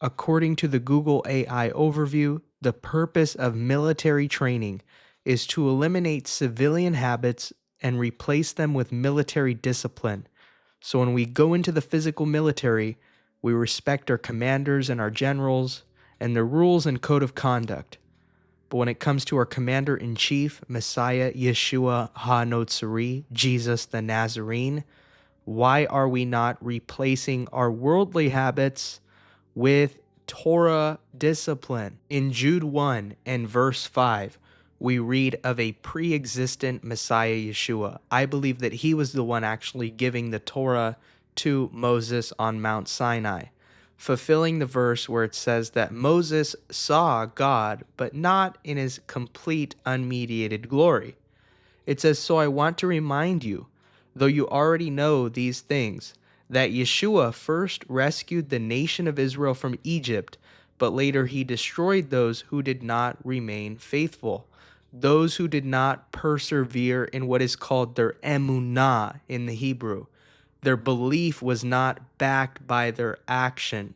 According to the Google AI overview, the purpose of military training is to eliminate civilian habits and replace them with military discipline. So when we go into the physical military, we respect our commanders and our generals and their rules and code of conduct. But when it comes to our commander-in-chief, Messiah Yeshua HaNotzari, Jesus the Nazarene, why are we not replacing our worldly habits with Torah discipline? In Jude 1 and verse 5, we read of a pre-existent Messiah Yeshua. I believe that he was the one actually giving the Torah to Moses on Mount Sinai, fulfilling the verse where it says that Moses saw God, but not in his complete unmediated glory. It says, "So I want to remind you, though you already know these things, that Yeshua first rescued the nation of Israel from Egypt, but later he destroyed those who did not remain faithful, those who did not persevere in what is called their emunah in the Hebrew. Their belief was not backed by their action.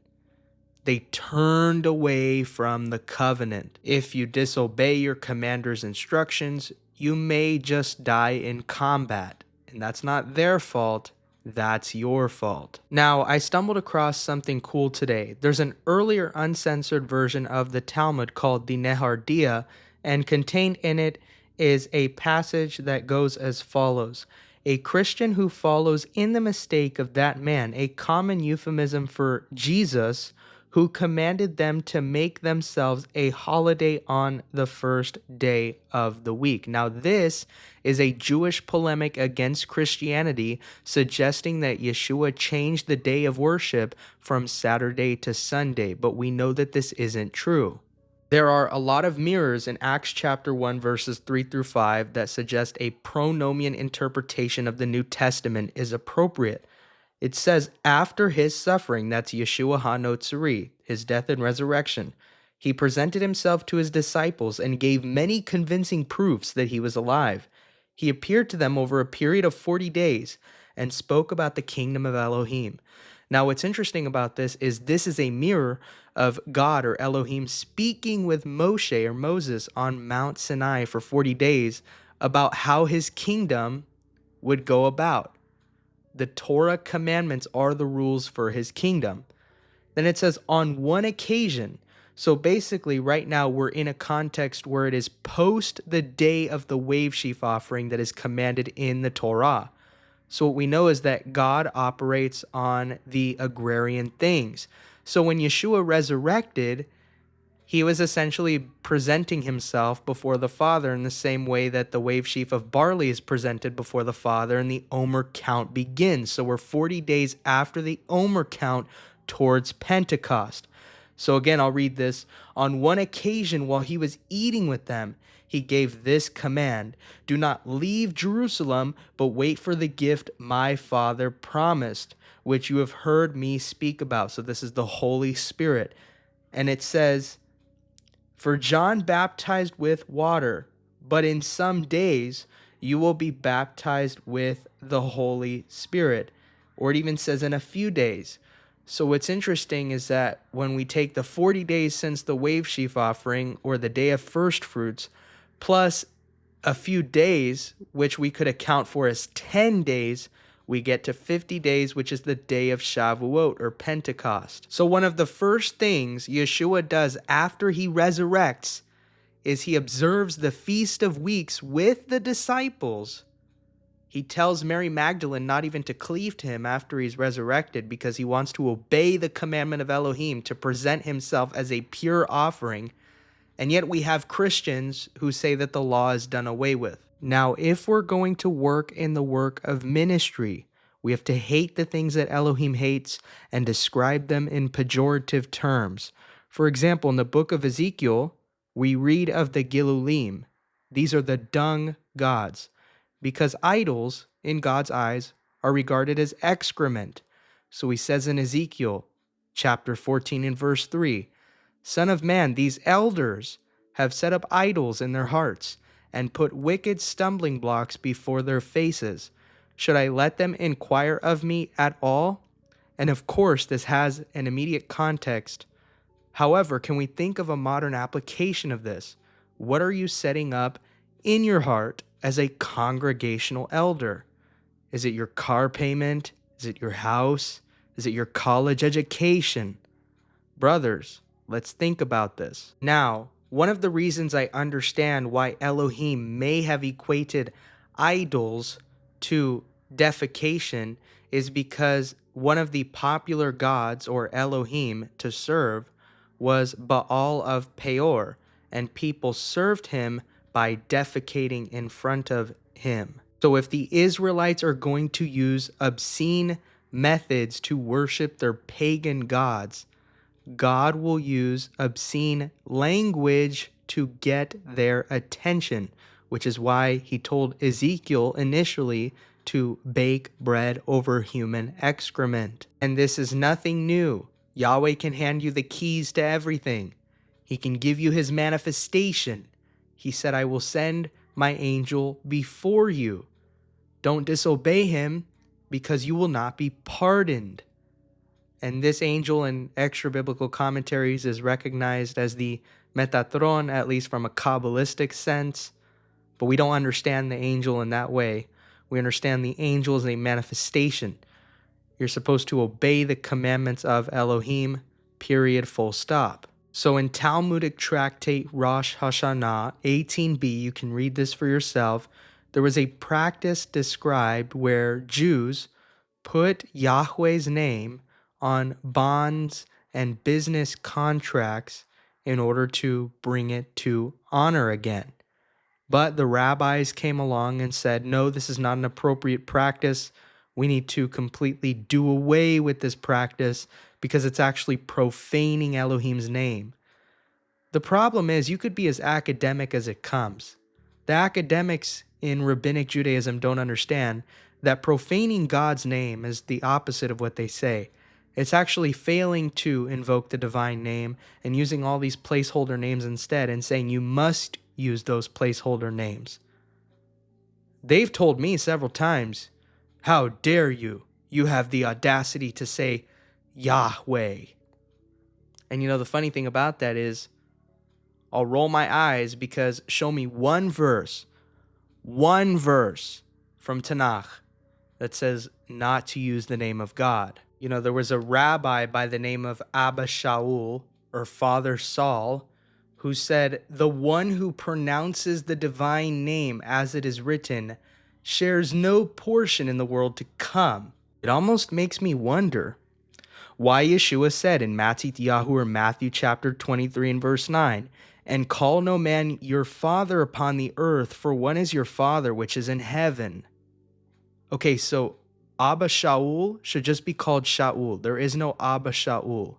They turned away from the covenant. If you disobey your commander's instructions, you may just die in combat. And that's not their fault, that's your fault." Now, I stumbled across something cool today. There's an earlier uncensored version of the Talmud called the Nehardia, and contained in it is a passage that goes as follows: "A Christian who follows in the mistake of that man," a common euphemism for Jesus, "who commanded them to make themselves a holiday on the first day of the week." Now, this is a Jewish polemic against Christianity, suggesting that Yeshua changed the day of worship from Saturday to Sunday, but we know that this isn't true. There are a lot of mirrors in Acts chapter 1 verses 3 through 5 that suggest a pronomian interpretation of the New Testament is appropriate. It says, after his suffering, that's Yeshua HaNotzari, his death and resurrection, he presented himself to his disciples and gave many convincing proofs that he was alive. He appeared to them over a period of 40 days and spoke about the kingdom of Elohim. Now, what's interesting about this is a mirror of God or Elohim speaking with Moshe or Moses on Mount Sinai for 40 days about how his kingdom would go about. The Torah commandments are the rules for his kingdom. Then it says on one occasion. So basically right now we're in a context where it is post the day of the wave sheaf offering that is commanded in the Torah. So what we know is that God operates on the agrarian things. So when Yeshua resurrected, he was essentially presenting himself before the Father in the same way that the wave sheaf of barley is presented before the Father and the Omer count begins. So we're 40 days after the Omer count towards Pentecost. So again, I'll read this. On one occasion while he was eating with them, he gave this command: "Do not leave Jerusalem, but wait for the gift my Father promised, which you have heard me speak about." So this is the Holy Spirit. And it says, "For John baptized with water, but in some days you will be baptized with the Holy Spirit." Or it even says in a few days. So what's interesting is that when we take the 40 days since the wave sheaf offering or the day of first fruits, plus a few days, which we could account for as 10 days, we get to 50 days, which is the day of Shavuot or Pentecost. So one of the first things Yeshua does after he resurrects is he observes the Feast of Weeks with the disciples. He tells Mary Magdalene not even to cleave to him after he's resurrected because he wants to obey the commandment of Elohim to present himself as a pure offering. And yet we have Christians who say that the law is done away with. Now, if we're going to work in the work of ministry, we have to hate the things that Elohim hates and describe them in pejorative terms. For example, in the book of Ezekiel, we read of the Gilulim. These are the dung gods, because idols, in God's eyes, are regarded as excrement. So he says in Ezekiel chapter 14 and verse 3, "Son of man, these elders have set up idols in their hearts and put wicked stumbling blocks before their faces. Should I let them inquire of me at all?" And of course, this has an immediate context However, can we think of a modern application of this? What are you setting up in your heart as a congregational elder? Is it your car payment? Is it your house? Is it your college education? Brothers, let's think about this. Now, one of the reasons I understand why Elohim may have equated idols to defecation is because one of the popular gods or Elohim to serve was Baal of Peor, and people served him by defecating in front of him. So if the Israelites are going to use obscene methods to worship their pagan gods, God will use obscene language to get their attention, which is why he told Ezekiel initially to bake bread over human excrement. And this is nothing new. Yahweh can hand you the keys to everything. He can give you his manifestation. He said, I will send my angel before you. Don't disobey him, because you will not be pardoned. And this angel in extra biblical commentaries is recognized as the Metatron, at least from a Kabbalistic sense. But we don't understand the angel in that way. We understand the angel as a manifestation. You're supposed to obey the commandments of Elohim, period, full stop. So in Talmudic tractate Rosh Hashanah 18b, you can read this for yourself, there was a practice described where Jews put Yahweh's name on bonds and business contracts in order to bring it to honor again. But the rabbis came along and said, no, this is not an appropriate practice. We need to completely do away with this practice because it's actually profaning Elohim's name. The problem is you could be as academic as it comes. The academics in Rabbinic Judaism don't understand that profaning God's name is the opposite of what they say. It's actually failing to invoke the divine name and using all these placeholder names instead and saying you must use those placeholder names. They've told me several times, how dare you? You have the audacity to say Yahweh. And you know, the funny thing about that is I'll roll my eyes because show me one verse from Tanakh that says not to use the name of God. You know, there was a rabbi by the name of Abba Shaul, or Father Saul, who said, the one who pronounces the divine name as it is written shares no portion in the world to come. It almost makes me wonder why Yeshua said in Matityahu or Matthew chapter 23 and verse 9, and call no man your father upon the earth, for one is your Father which is in heaven. Okay, so Abba Shaul should just be called Shaul. There is no Abba Shaul.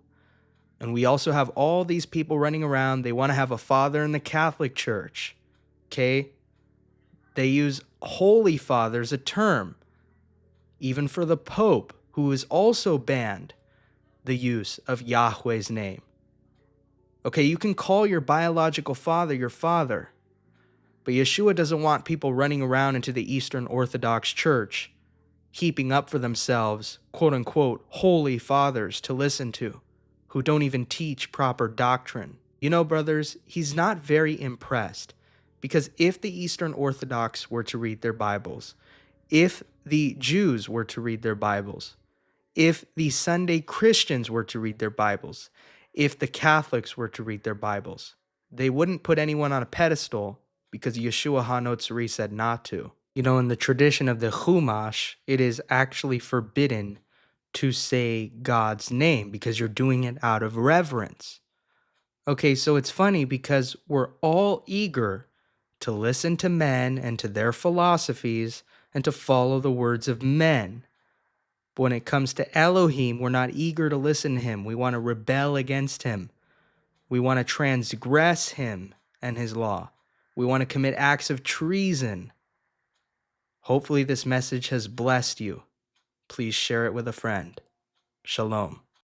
And we also have all these people running around. They want to have a father in the Catholic Church. Okay? They use Holy Father as a term. Even for the Pope, who is also banned the use of Yahweh's name. Okay, you can call your biological father your father. But Yeshua doesn't want people running around into the Eastern Orthodox Church, heaping up for themselves, quote-unquote, holy fathers to listen to, who don't even teach proper doctrine. You know, brothers, he's not very impressed, because if the Eastern Orthodox were to read their Bibles, if the Jews were to read their Bibles, if the Sunday Christians were to read their Bibles, if the Catholics were to read their Bibles, they wouldn't put anyone on a pedestal because Yeshua HaNotzri said not to. You know, in the tradition of the Chumash, it is actually forbidden to say God's name because you're doing it out of reverence. Okay, so it's funny because we're all eager to listen to men and to their philosophies and to follow the words of men. But when it comes to Elohim, we're not eager to listen to him. We want to rebel against him. We want to transgress him and his law. We want to commit acts of treason. Hopefully this message has blessed you. Please share it with a friend. Shalom.